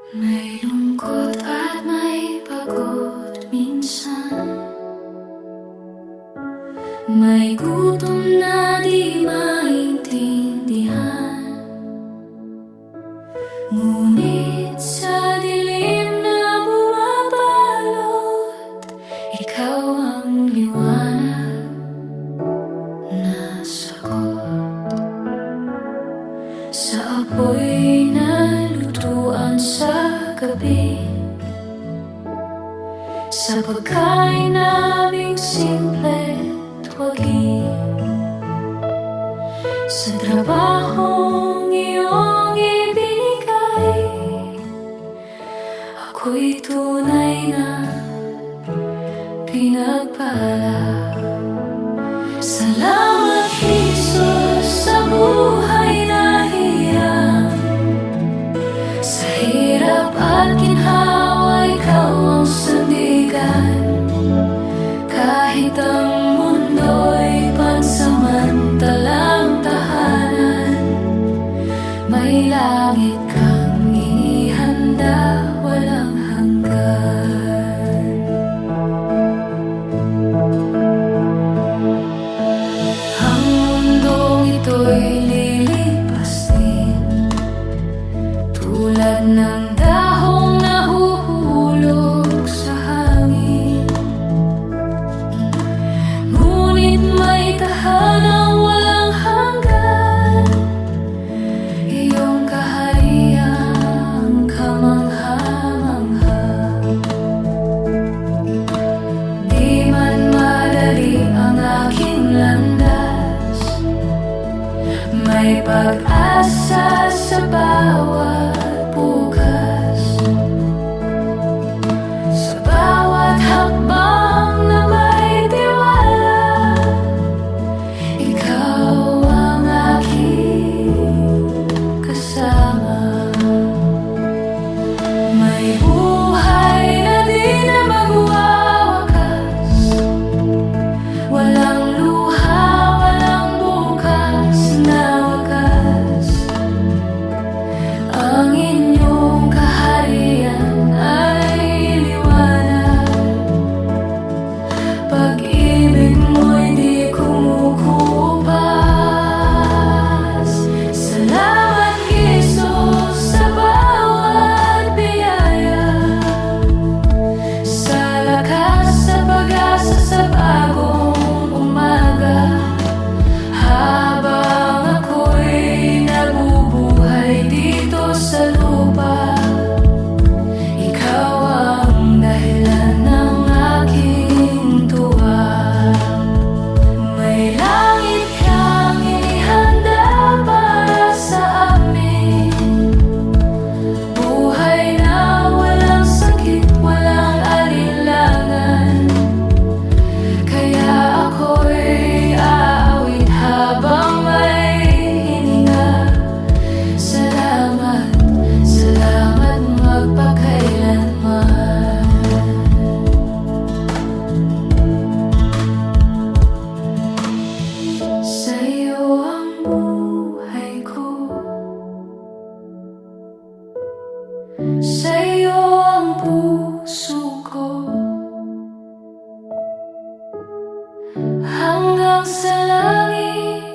May lungkot at may pagod minsan. May gutom na di maintindihan. Ngunit sa dilim na bumabalot, ikaw ang liwanag na sagot. Sa apoy na lutuan sa gabi, sa pagkain naming simple at wagi, sa trabahong iyong ibinigay, ako'y tunay na pinagpala. Salamat, Jesus, sa buhay na hirap. Sa hirap at ginhawa, ikaw ang sandigan. Kahit ang mundo'y pansamantalang tahanan, may langit kang inihanda, walang hanggan. Ang mundong ito'y lilipas din, tulad ng dahong nahuhulog sa hangin. Ngunit may tahanang walang hanggan, iyong kahariang kamangha-mangha. Di man madali ang aking landas, may pag-asa sa bawat bukas. Sa bawat hakbang na may tiwala, ikaw ang aking kasama. May buhay na di na magwawakas, walang luha, walang bukas na wakas. Ang inyong kaharian ay liwanag, pag-ibig mo'y di kumukupas. Salamat, Jesus, sa bawat biyaya, sa lakas, sa pag-asa, sa bagong umaga. Habang ako'y nabubuhay dito sa lupa, ikaw ang dahilan ng aking tuwa. May langit kang inihanda para sa amin, buhay na walang sakit, walang alinlangan. Kaya ako'y aawit habang may hininga. Salamat, salamat magpakailanman. Sa'yo ang buhay ko, sa'yo ang puso ko, hanggang sa langit